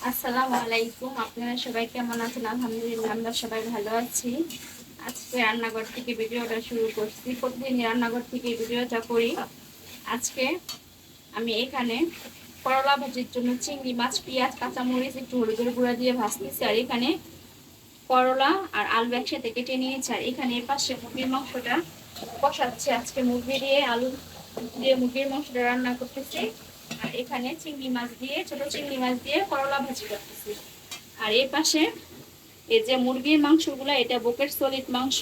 আসসালামু আলাইকুম। আপনারা সবাই কেমন আছেন? আলহামদুলিল্লাহ আমরা সবাই ভালো আছি। আজকে রান্নাঘর থেকে ভিডিওটা শুরু করছি। প্রতিদিন রান্নাঘর থেকে ভিডিওটা করি। আজকে আমি এখানে করলা ভাজির জন্য চিংড়ি মাছ, পেঁয়াজ, কাঁচামরিচ একটু হলুদের গুঁড়া দিয়ে ভাজতেছি। আর এখানে করলা আর আলু একসাথে কেটে নিয়েছি। আর এখানে এর পাশে মুরগির মাংসটা কষাচ্ছি। আজকে মুরগি দিয়ে আলু দিয়ে মুরগির মাংসটা রান্না করতেছি। আর এখানে চিংড়ি মাছ দিয়ে ছোট চিংড়ি মাছ দিয়ে করলা ভাজি করতেছি। আর এই পাশে এই যে মুরগির মাংসগুলো, এটা বুকের সলিড মাংস।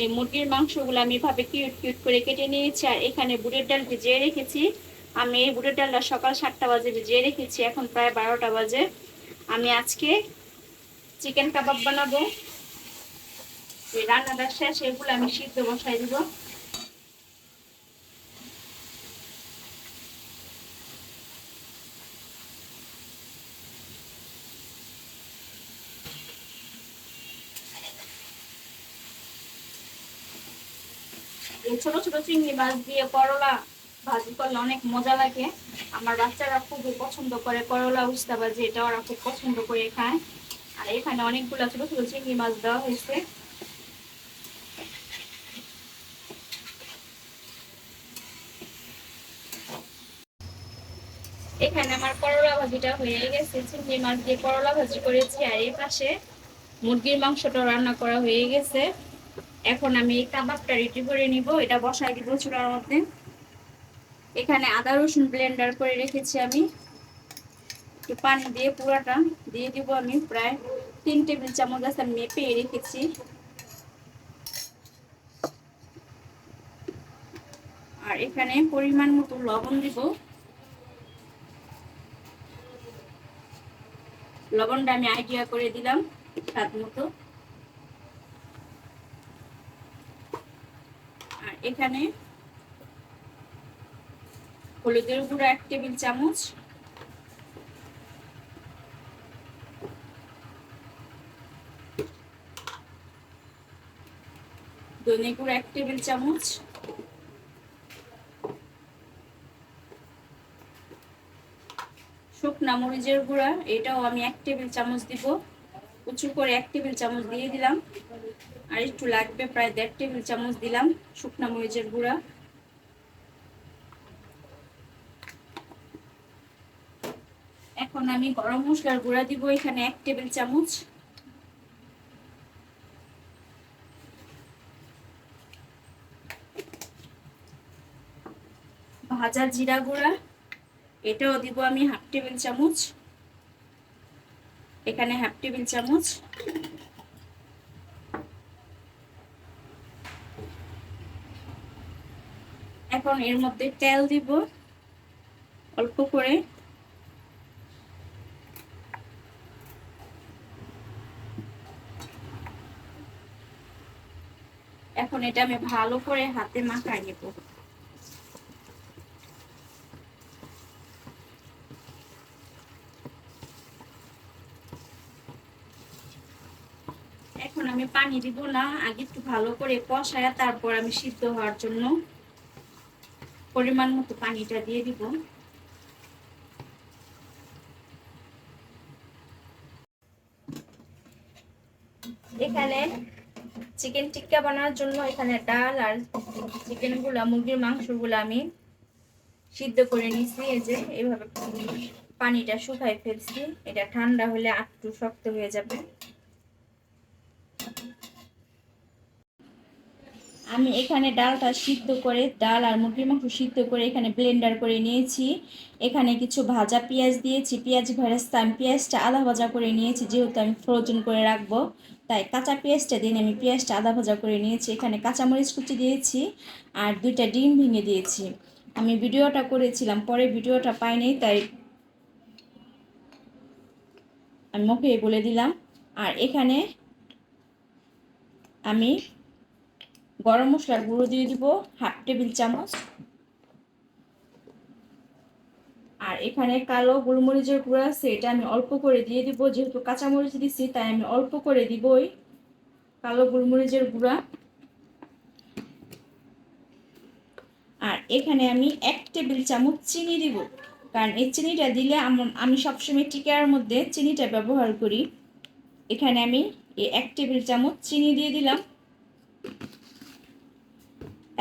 এই মুরগির মাংসগুলো আমি এভাবে কিউট কিউট করে কেটে নিয়েছি। আর এখানে বুটের ডাল ভিজিয়ে রেখেছি। আমি এই বুটের ডালটা সকাল 7টা বাজে ভিজিয়ে রেখেছি, এখন প্রায় 12টা বাজে। আমি আজকে চিকেন কাবাব বানাবো। এই রান্নাটা শেষ, এগুলো আমি সিদ্ধ বসাই দিব। এই ছোট ছোট চিংড়ি মাছ দিয়ে করলা ভাজি করলে অনেক মজা লাগে। আমার বাচ্চারা খুবই পছন্দ করে করলা উস্তা ভাজি, এটা ওরা খুব পছন্দ করে খায়। আর এখানে অনেকগুলো ছোট ছোট চিংড়ি মাছ দেওয়া হয়েছে। এখানে আমার করলা ভাজিটা হয়ে গেছে, চিংড়ি মাছ দিয়ে করলা ভাজি করেছি। আর এই পাশে মুরগির মাংসটা রান্না করা হয়ে গেছে। এখন আমি এই কাবাবটা রেডি করে নিব, এটা বসাই দিব চুলার মধ্যে। এখানে আদা রসুন ব্লেন্ডার করে রেখেছি আমি। একটু পানি দিয়ে পুরাটা দিয়ে দিব আমি, প্রায় 3 টেবিল চামচ আছে, আমি মেপে রেখেছি। আর এখানে পরিমাণ মতো লবণ দিব। লবণটা আমি আইডিয়া করে দিলাম স্বাদ মতো। আর এখানে হলুদের গুঁড়া 1 টেবিল চামচ, ধনে গুঁড়া 1 টেবিল চামচ, শুকনা মরিচের গুঁড়া এটাও আমি 1 টেবিল চামচ দিব। উঁচু করে 1 টেবিল চামচ দিয়ে দিলাম। আর একটু লাগবে, প্রায় 1.5 টেবিল চামচ দিলাম শুকনা মরিচের গুঁড়া। এখন আমি গরম মশলার গুঁড়া দিব এখানে 1 টেবিল চামচ। ভাজা জিরা গুঁড়া এটাও দিব আমি 1/2 টেবিল চামচ, এখানে 1/2 টেবিল চামচ। এখন এর মধ্যে তেল দিব অল্প করে। এখন এটা আমি ভালো করে হাতে মাখাই নেব। এখন আমি পানি দিব না, আগে একটু ভালো করে কষায় তারপর আমি সিদ্ধ হওয়ার জন্য পরিমাণ মতো পানিটা দিয়ে দিব। এখানে চিকেন টিক্কা বানানোর জন্য এখানে ডাল আর চিকেন গুলা, মুরগির মাংস গুলা আমি সিদ্ধ করে নিছি। এই যে এইভাবে পানিটা শুকাই ফেলছি, এটা ঠান্ডা হলে একটু শক্ত হয়ে যাবে। আমি এখানে ডালটা সিদ্ধ করে, ডাল আর মুরগির মাংস সিদ্ধ করে এখানে ব্লেন্ডার করে নিয়েছি। এখানে কিছু ভাজা পেঁয়াজ দিয়েছি, পেঁয়াজ ভেরেস্তা আমি পেঁয়াজটা আধা ভাজা করে নিয়েছি, যেহেতু আমি ফ্রোজেন করে রাখবো তাই কাঁচা পেঁয়াজটা দিয়ে আমি পেঁয়াজটা আধা ভাজা করে নিয়েছি। এখানে কাঁচামরিচ কুচি দিয়েছি আর 2টা ডিম ভেঙে দিয়েছি। আমি ভিডিওটা করেছিলাম, পরে ভিডিওটা পাইনি তাই আমি মুখে বলে দিলাম। আর এখানে আমি গরম মশলার গুঁড়ো দিয়ে দিব 1/2 টেবিল চামচ। আর এখানে কালো গোলমরিচের গুঁড়া আছে, এটা আমি অল্প করে দিয়ে দিব, যেহেতু কাঁচামরিচ দিচ্ছি তাই আমি অল্প করে দিবই কালো গোলমরিচের গুঁড়া। আর এখানে আমি 1 টেবিল চামচ চিনি দিব। কারণ এই চিনিটা দিলে আমি সবসময় টিকার মধ্যে চিনিটা ব্যবহার করি। এখানে আমি এই 1 টেবিল চামচ চিনি দিয়ে দিলাম।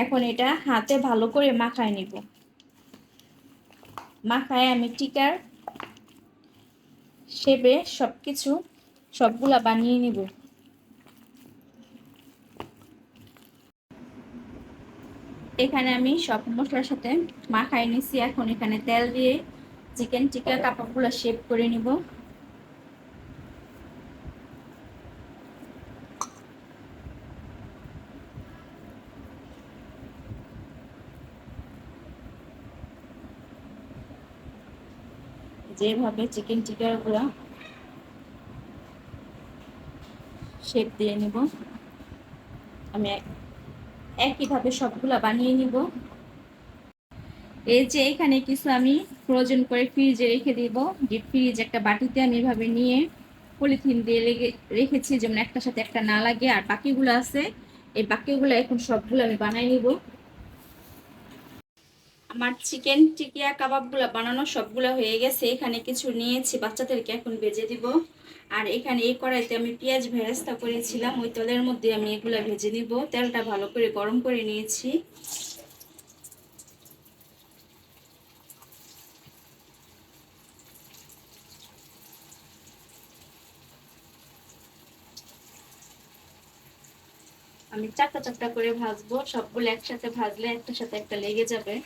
এখন এটা হাতে ভালো করে মাখায় নিব। মাখায় আমি টিকার শেপে সবগুলা বানিয়ে নিব। এখানে আমি সব মশলার সাথে মাখাই নিছি। এখন এখানে তেল দিয়ে চিকেন টিকা কাবাবগুলো শেপ করে নিব। যেভাবে চিকেন টিকাগুলো শেপ দিয়ে নিব, আমি একইভাবে সবগুলা বানিয়ে নিব। এই যে এখানে কিছু আমি ফ্রোজেন করে ফ্রিজে রেখে দিব। ডিপ ফ্রিজ একটা বাটিতে আমি এভাবে নিয়ে পলিথিন দিয়ে রেখেছি, যেমন একটার সাথে একটা না লাগে। আর বাকিগুলো আছে, এই বাকিগুলো এখন সবগুলো আমি বানাই নিব। আমার চিকেন টিকিয়া কাবাবগুলো বানানো সবগুলো হয়ে গেছে। এখানে কিছু নিয়েছি বাচ্চাদেরকে এখন ভেজে দিব। আর এখানে এই কড়াইতে আমি পেঁয়াজ ভেরেস্তা করেছিলাম, ওই তেলের মধ্যে আমি এগুলো ভেজে নিব। তেলটা ভালো করে গরম করে নিয়েছি। আমি চারটা চারটা করে ভাজবো, সবগুলো একসাথে ভাজলে একটার সাথে একটা লেগে যাবে।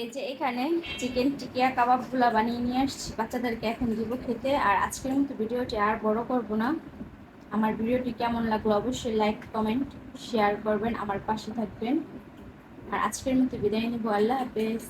এই যে এখানে চিকেন টিকিয়া কাবাবগুলা বানিয়ে নিয়ে আসছি, বাচ্চাদেরকে এখন দিব খেতে। আর আজকের মতো ভিডিওটি আর বড় করব না। আমার ভিডিওটি কেমন লাগলো অবশ্যই লাইক কমেন্ট শেয়ার করবেন, আমার পাশে থাকবেন। আর আজকের মতো বিদায় নিব। আল্লাহ হাফেজ।